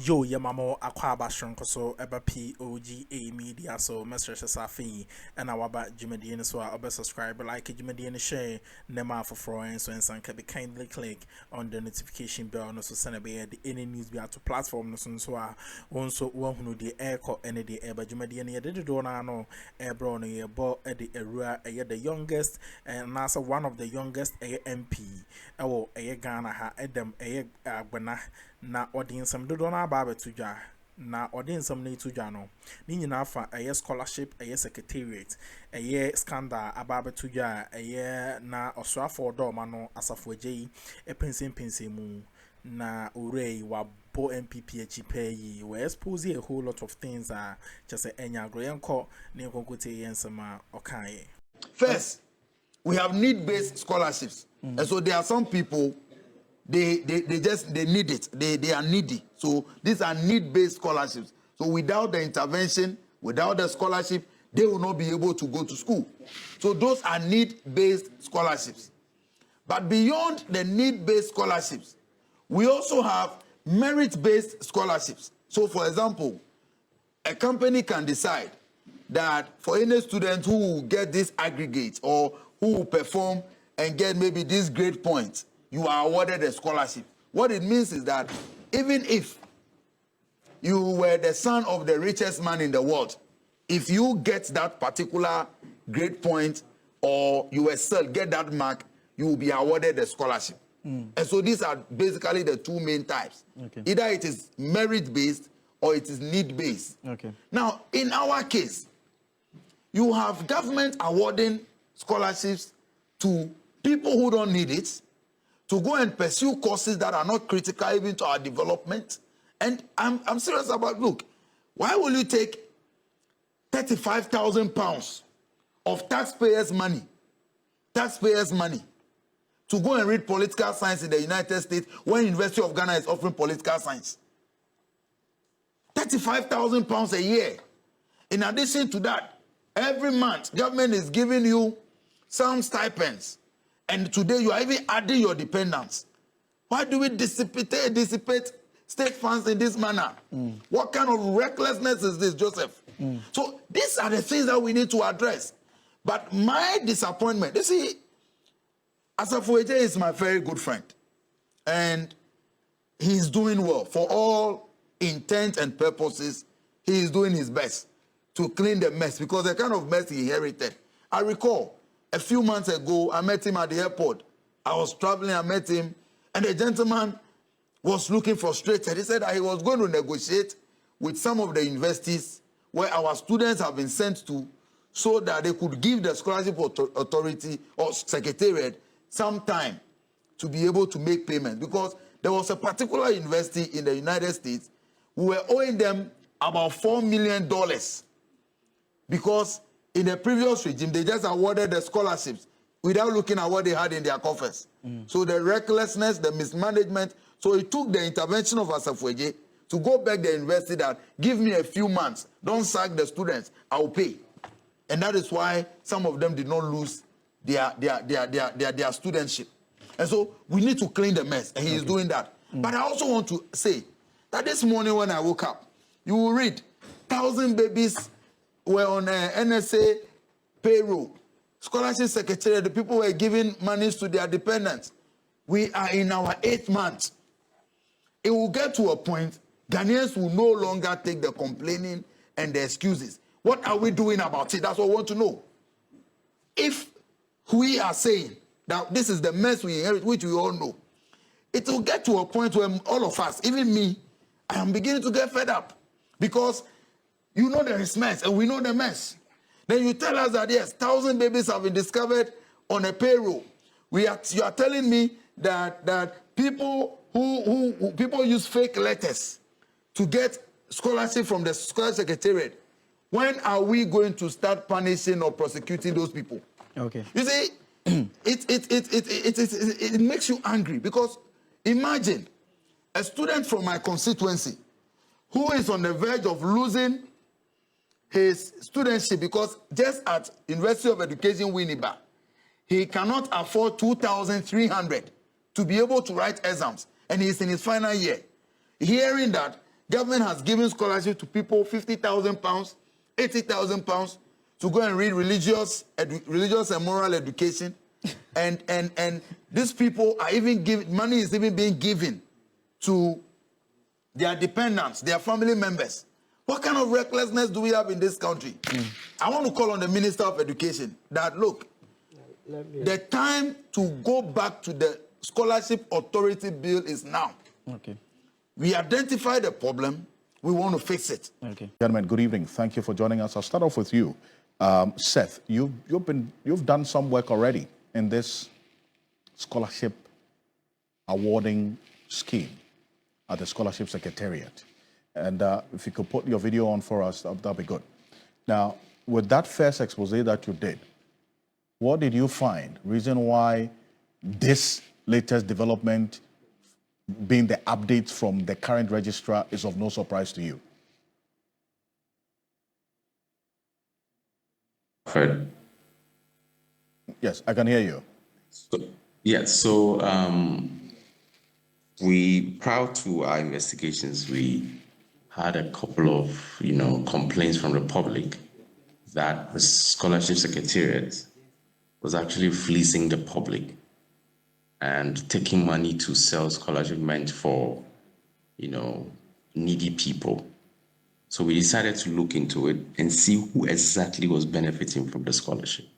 Yo, Yamamo Aquaba Shronkoso, Eba POG Media, so Mr. Safi, and our back Jimadian, so I'll be subscribe, like Jimadian share, Nema for friends, so and some can be kindly click on the notification bell, no so send a any news be to platform, no so also one who the air call any day, Eba Jimadian, did the donor, no, air brown, a ball at the area, the youngest, and NASA one of the youngest MP, a Ghana, Edem.A, Bana. Na audience some do na ba to ja na audience some need to ja no ni nyina fa scholarship secretariat scandal aba to ja na osrafo do ma no asafo Jැil pensen mu na urei wa bo NPP achipe we expose a whole lot of things just enya groyenko ne konkote yensema okai. First, we have need-based scholarships, and so there are some people. They need it. They are needy. So these are need-based scholarships. So without the intervention, without the scholarship, they will not be able to go to school. So those are need-based scholarships. But beyond the need-based scholarships, we also have merit-based scholarships. So for example, a company can decide that for any student who will get this aggregate or who will perform and get maybe this grade point, you are awarded a scholarship. What it means is that even if you were the son of the richest man in the world, if you get that particular grade point or you excel, get that mark, you will be awarded a scholarship. And so these are basically the two main types. Okay. Either it is merit-based or it is need-based. Okay. Now, in our case, you have government awarding scholarships to people who don't need it, to go and pursue courses that are not critical even to our development. And I'm serious about, look, why will you take £35,000 of taxpayers' money, to go and read political science in the United States when University of Ghana is offering political science? £35,000 a year. In addition to that, every month, government is giving you some stipends. And today you are even adding your dependents. Why do we dissipate state funds in this manner? What kind of recklessness is this, Joseph? So these are the things that we need to address. But my disappointment, you see, Akuffo is my very good friend. And he's doing well. For all intent and purposes, he is doing his best to clean the mess, because the kind of mess he inherited. I recall, a few months ago, I met him at the airport. I was traveling, I met him, and the gentleman was looking frustrated. He said that he was going to negotiate with some of the universities where our students have been sent to so that they could give the scholarship authority or secretariat some time to be able to make payments. Because there was a particular university in the United States who were owing them about $4 million because in the previous regime, they just awarded the scholarships without looking at what they had in their coffers. So the recklessness, the mismanagement, so it took the intervention of Akuffo to go back to the university that, give me a few months, don't sack the students, I'll pay. And that is why some of them did not lose their studentship. And so we need to clean the mess, and he is doing that. But I also want to say that this morning when I woke up, you will read 1,000 babies were on NSA payroll. Scholarship secretary, the people were giving monies to their dependents. We are in our 8th month. It will get to a point, Ghanaians will no longer take the complaining and the excuses. What are we doing about it? That's what I want to know. If we are saying that this is the mess we inherit, which we all know, it will get to a point where all of us, even me, I am beginning to get fed up. Because you know there is mess, and we know the mess. Then you tell us that, yes, 1,000 babies have been discovered on a payroll. You are telling me that people people use fake letters to get scholarship from the scholarship secretariat. When are we going to start punishing or prosecuting those people? Okay. You see, it makes you angry, because imagine a student from my constituency who is on the verge of losing his studentship because just at University of Education Winneba, he cannot afford 2,300 to be able to write exams, and he's in his final year. Hearing that Government has given scholarship to people 50,000 pounds, 80,000 pounds to go and read religious and moral education. and these people are even giving, money is even being given to their dependents, their family members. What kind of recklessness do we have in this country? I want to call on the Minister of Education that, look, the time to go back to the Scholarship Authority Bill is now. Okay. We identify the problem. We want to fix it. Okay. Gentlemen, good evening. Thank you for joining us. I'll start off with you. Seth, you've done some work already in this scholarship awarding scheme at the Scholarship Secretariat. And if you could put your video on for us, that'd be good. Now, with that first expose that you did, what did you find? Reason why this latest development, being the updates from the current registrar, is of no surprise to you? Fred. Yes, I can hear you. Prior to our investigations, we had a couple of, complaints from the public that the Scholarship Secretariat was actually fleecing the public and taking money to sell scholarship meant for, needy people. So we decided to look into it and see who exactly was benefiting from the scholarship.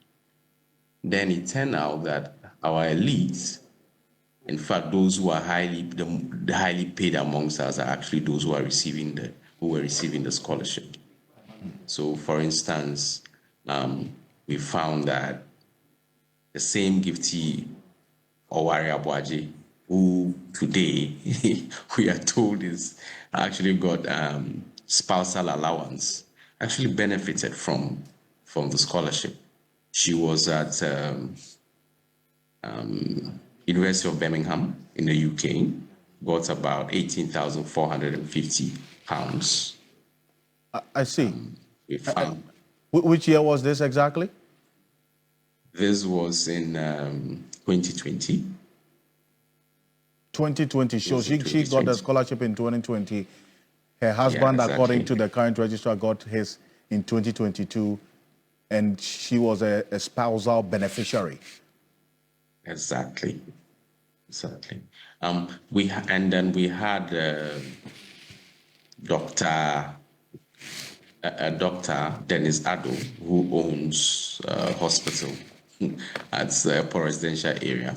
Then it turned out that our elites, in fact, those who are the highly paid amongst us, are actually those who were receiving the scholarship. So, for instance, we found that the same giftee, Owari Abuaji, who today we are told is actually got spousal allowance, actually benefited from the scholarship. She was at University of Birmingham in the UK, got about £18,450. I see. We found Which year was this exactly? this was in 2020. 2020. So she got the scholarship in 2020. Her husband, exactly. according to the current registrar, got his in 2022, and she was a spousal beneficiary. Exactly. Then we had Dr. Dennis Addo, who owns a hospital at the residential area,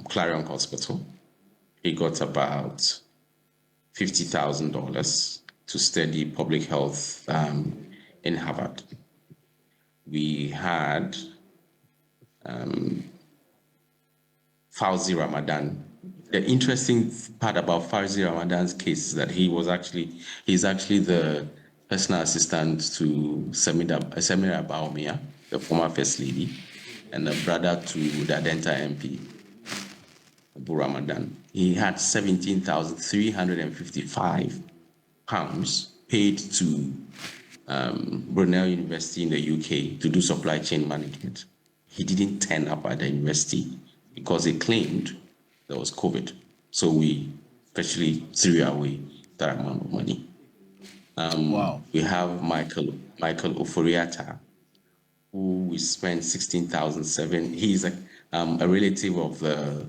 Clarion Hospital. He got about $50,000 to study public health in Harvard. We had Fauzi Ramadan. The interesting part about Fauzi Ramadan's case is that he's actually the personal assistant to Samira Bawumia, the former First Lady, and the brother to the Edem.A MP, Abu Ramadan. He had £17,355 paid to Brunel University in the UK to do supply chain management. He didn't turn up at the university because he claimed there was COVID. So we especially threw away that amount of money. Wow. We have Michael Oforiata, who we spent $16,700. He's a relative of the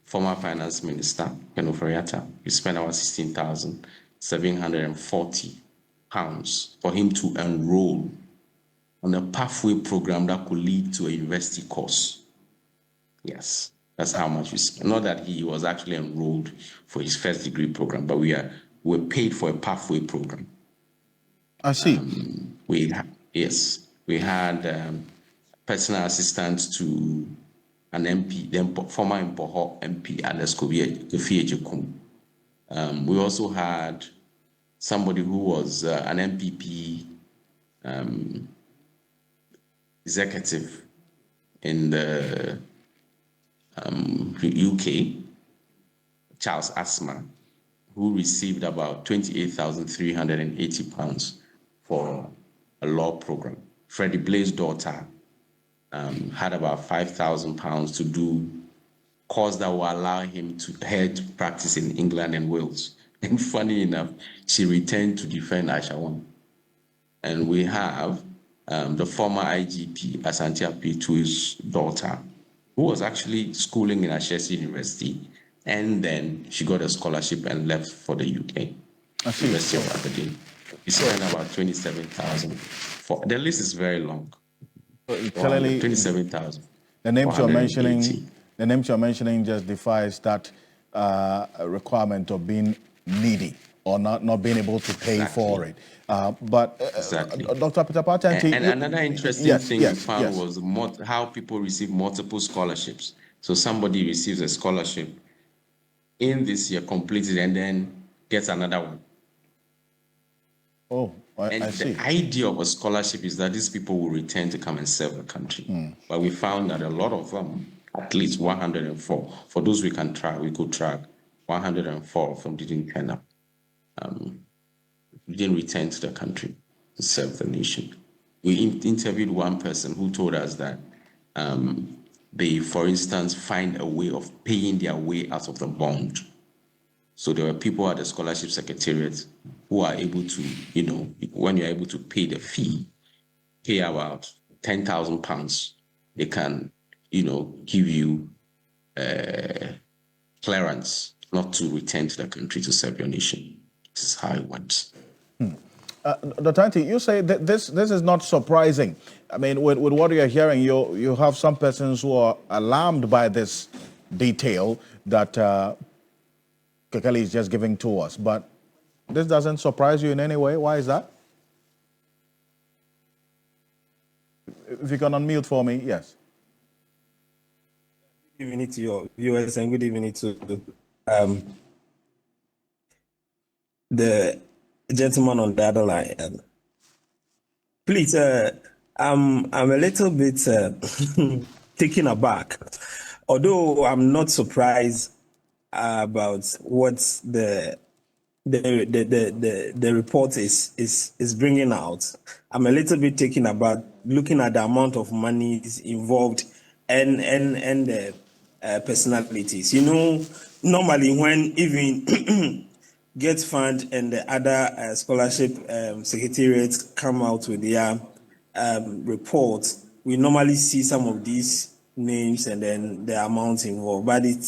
former finance minister, Ken Oforiata. We spent about £16,740 for him to enroll on a pathway program that could lead to a university course. Yes, that's how much we spent. Not that he was actually enrolled for his first degree program, but we were paid for a pathway program. I see. We had personal assistant to an MP, the former MP, Akuffo. We also had somebody who was an NPP executive in the UK, Charles Asma, who received about £28,380 for a law program. Freddie Blaze's daughter had about £5,000 to do course that will allow him to head practice in England and Wales. And funny enough, she returned to defend Ashawan. And we have the former IGP, Asante Apitu's daughter, who was actually schooling in Ashesi University. And then she got a scholarship and left for the UK, University of Aberdeen. She spent about 27,000. The list is very long. Clearly, 27,000. The names you're mentioning just defies that requirement of being needy or not being able to pay for it. But Dr. Peter Partanti, and another interesting thing we found was how people receive multiple scholarships. So somebody receives a scholarship in this year, completes it, and then gets another one. Oh, I see. The idea of a scholarship is that these people will return to come and serve the country. But we found that a lot of them, at least 104, for those we could track, 104 of them didn't turn up. Didn't return to the country to serve the nation. We interviewed one person who told us that they, for instance, find a way of paying their way out of the bond. So there were people at the scholarship secretariat who are able to, when you're able to pay the fee, pay about £10,000, they can, give you clearance not to return to the country to serve your nation. This is how it went. Dr. Anti, you say that this is not surprising. I mean, with what you're hearing, you have some persons who are alarmed by this detail that Kekeli is just giving to us. But this doesn't surprise you in any way. Why is that? If you can unmute for me, yes. Good evening to your viewers and good evening to the gentleman on the other line. Please, I'm a little bit taken aback, although I'm not surprised about what the report is bringing out. I'm a little bit taken aback looking at the amount of money involved and the personalities. Normally when even Get Fund and the other scholarship secretariats come out with their reports, we normally see some of these names and then the amounts involved. But it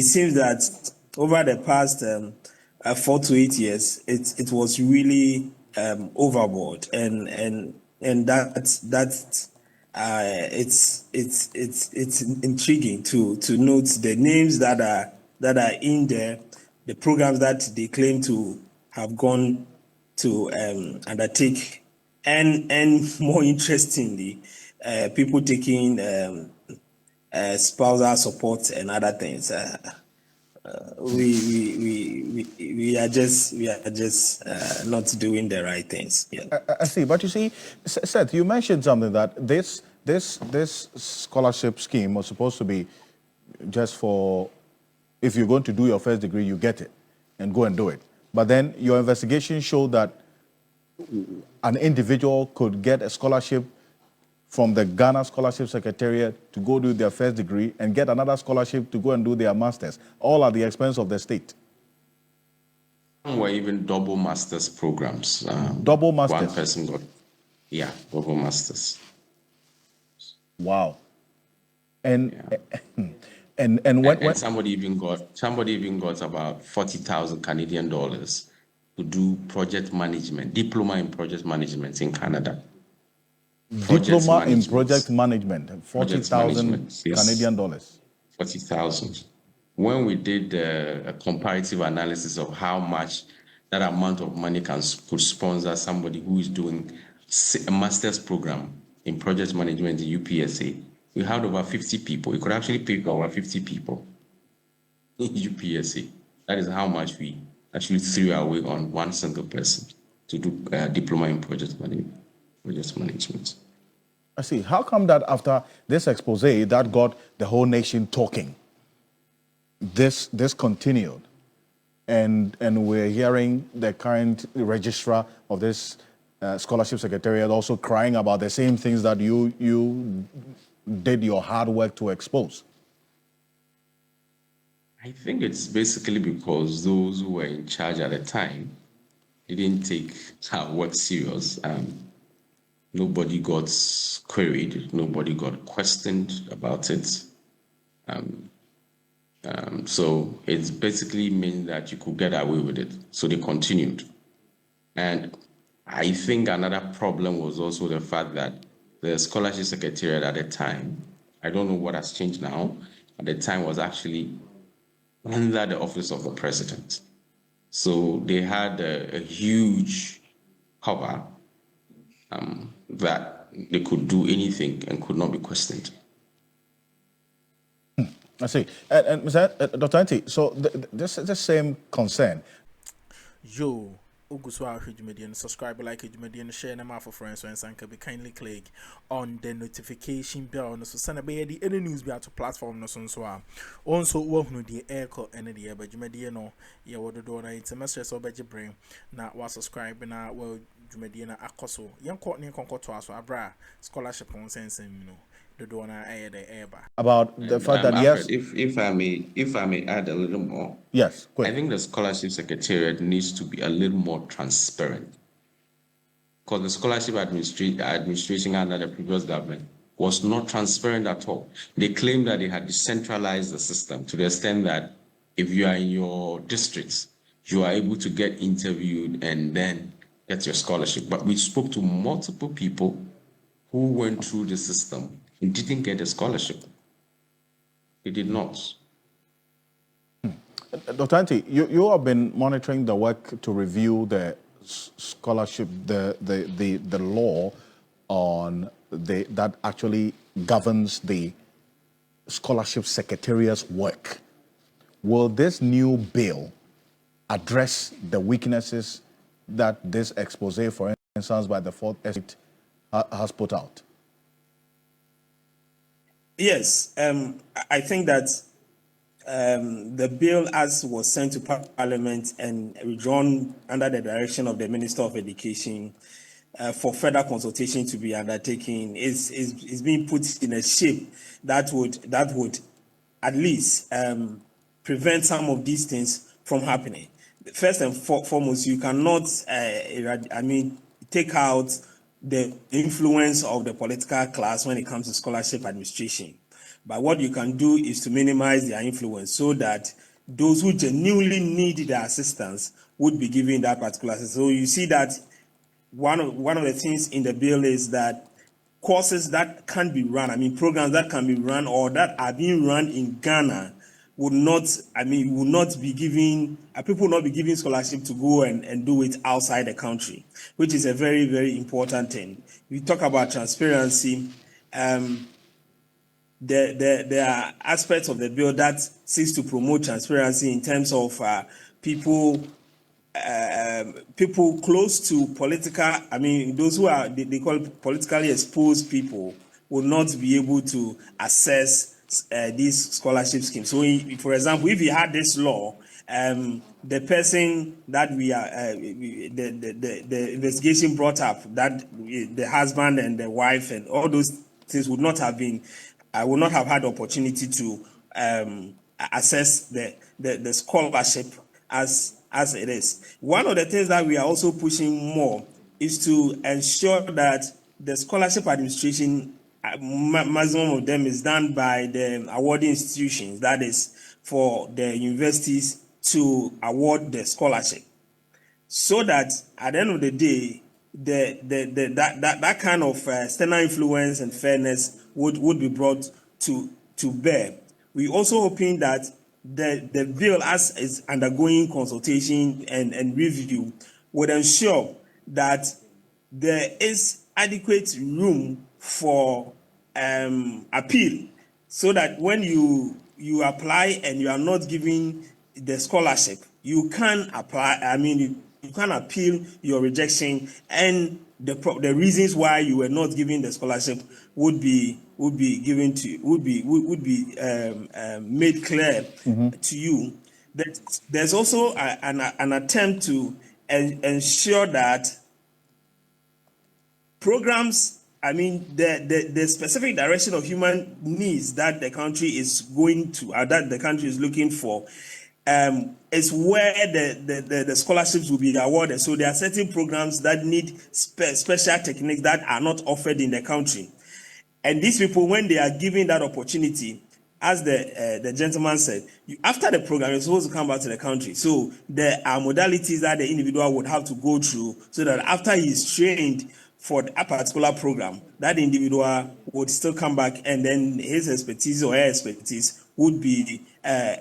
seems that over the past 4 to 8 years, it was really overboard, and that it's intriguing to note the names that are in there, the programs that they claim to have gone to undertake, and more interestingly, people taking spousal support and other things. We are just not doing the right things. Yeah. I see, but you see, Seth, you mentioned something that this scholarship scheme was supposed to be just for, if you're going to do your first degree, you get it and go and do it. But then your investigation showed that an individual could get a scholarship from the Ghana Scholarship Secretariat to go do their first degree and get another scholarship to go and do their master's, all at the expense of the state. Some were even double master's programs. Double master's? One person got, double master's. Wow. And when somebody even got about 40,000 Canadian dollars to do project management, diploma in project management in Canada. Diploma in project management, 40,000 Canadian dollars. 40,000. When we did a comparative analysis of how much that amount of money could sponsor somebody who is doing a master's program in project management in UPSA, we had over 50 people. We could actually pay for over 50 people in UPSA. That is how much we actually threw away on one single person to do a diploma in project management. I see. How come that after this expose that got the whole nation talking, this continued, and we're hearing the current registrar of this scholarship secretariat also crying about the same things that you did your hard work to expose? I think it's basically because those who were in charge at the time didn't take our work serious. Nobody got queried, nobody got questioned about it. So it's basically meant that you could get away with it. So they continued. And I think another problem was also the fact that the scholarship secretariat at the time, I don't know what has changed now, at the time was actually under the office of the president. So they had a huge power that they could do anything and could not be questioned. I see. And Dr. Antti, so this is the same concern. Yo, Uguswa Media, subscribe, like Media, share them out for friends, and can be kindly click on the notification bell. So send a any news be to platform no so also work no the echo and the but Media no ya would do na it's a message so beji bring na was subscribe na well Media na Akuffo young court near concord to us abra scholarship on sense you know. About the fact that Alfred, if I may add a little more. Yes, quick. I think the scholarship secretariat needs to be a little more transparent, because the scholarship administration under the previous government was not transparent at all. They claimed that they had decentralized the system to the extent that if you are in your districts, you are able to get interviewed and then get your scholarship. But we spoke to multiple people who went through the system and didn't get a scholarship. He did not. Dr. Antti, you have been monitoring the work to review the scholarship, the law on that actually governs the scholarship secretariat's work. Will this new bill address the weaknesses that this expose, for instance, by the Fourth Estate has put out? Yes, I think that the bill, as was sent to Parliament and withdrawn under the direction of the Minister of Education for further consultation to be undertaken, is being put in a shape that would at least prevent some of these things from happening. First and foremost, you cannot, take out the influence of the political class when it comes to scholarship administration. But what you can do is to minimize their influence so that those who genuinely need their assistance would be given that particular assistance. So you see that one of the things in the bill is that courses that can be run, programs that can be run or that are being run in Ghana would not be giving, people will not be giving scholarship to go and do it outside the country, which is a very, very important thing. We talk about transparency. There are aspects of the bill that seeks to promote transparency in terms of people close to political, those who are, they call it politically exposed people will not be able to access these scholarship schemes. So, for example, if you had this law, the person that the investigation brought up, that the husband and the wife and all those things would not have been, I would not have had the opportunity to assess the scholarship as it is. One of the things that we are also pushing more is to ensure that the scholarship administration, maximum of them is done by the awarding institutions, that is for the universities to award the scholarship, so that at the end of the day, that kind of external influence and fairness would be brought to bear. We also hoping that the bill, as is undergoing consultation and review, would ensure that there is adequate room for appeal, so that when you apply and you are not given the scholarship, you can apply. You can appeal your rejection, and the reasons why you were not given the scholarship would be given to would be made clear to you. There's also an attempt to ensure that programs I mean, the specific direction of human needs that the country is going to, that the country is looking for, is where the scholarships will be awarded. So there are certain programs that need special techniques that are not offered in the country. And these people, when they are given that opportunity, as the gentleman said, after the program, you're supposed to come back to the country. So there are modalities that the individual would have to go through so that after he is trained for a particular program, that individual would still come back and then his expertise or her expertise would be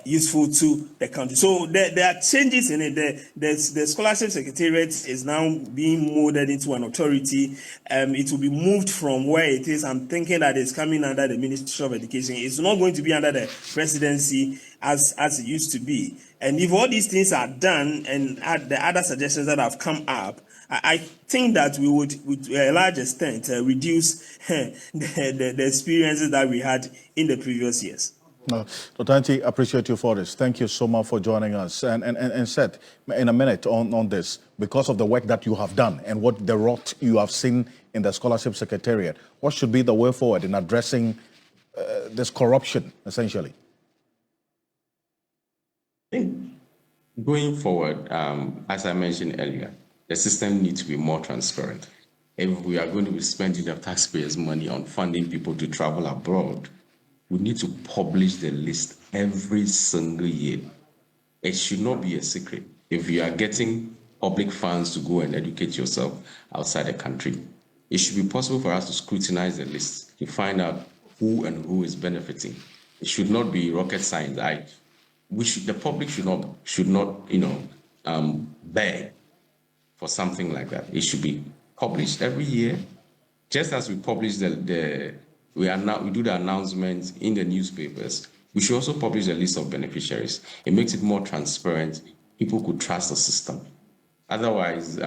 useful to the country. So there are changes in it. The scholarship secretariat is now being molded into an authority. It will be moved from where it is. I'm thinking that it's coming under the Ministry of Education. It's not going to be under the presidency as it used to be. And if all these things are done and the other suggestions that have come up, I think that we would, to a large extent, reduce the experiences that we had in the previous years. No, Dr. appreciate you for this. Thank you so much for joining us. And Seth, in a minute on this, because of the work that you have done and what the rot you have seen in the Scholarship Secretariat, what should be the way forward in addressing this corruption, essentially? I think going forward, as I mentioned earlier, the system needs to be more transparent. If we are going to be spending the taxpayers' money on funding people to travel abroad, we need to publish the list every single year. It should not be a secret. If you are getting public funds to go and educate yourself outside the country, it should be possible for us to scrutinize the list to find out who and who is benefiting. It should not be rocket science. The public should not beg for something like that. It should be published every year, just as we publish we do the announcements in the newspapers. We should also publish a list of beneficiaries. It makes it more transparent. People could trust the system. Otherwise,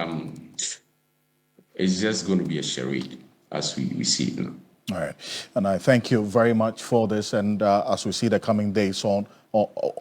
it's just going to be a charade as we see it now. All right. And I thank you very much for this. And as we see the coming days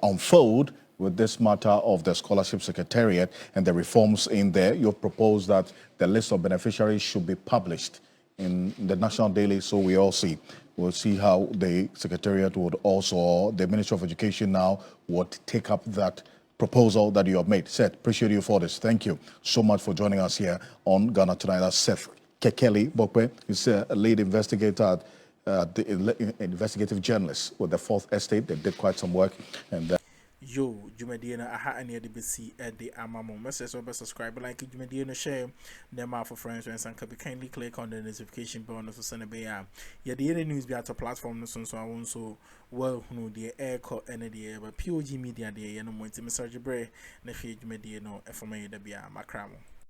unfold with this matter of the Scholarship Secretariat and the reforms in there, you propose that the list of beneficiaries should be published in the National Daily, so we all see. We'll see how the Secretariat would also, the Ministry of Education now, would take up that proposal that you have made. Seth, appreciate you for this. Thank you so much for joining us here on Ghana Tonight. That's Seth Kekeli Bokwe. He's a lead investigator at the investigative journalist with the Fourth Estate. They did quite some work. And Yo, Jumadiana, aha, any of the BC at the Amamo message or subscribe, like Jumadiana share them out for friends and can be kindly click on the notification bell to send a bear. Yeah, the other news be at a platform, so I won't so well who the air call any day, but POG Media, the Yano Monty Message Bray, Nefi Jumadiano, FMA, the Akroma.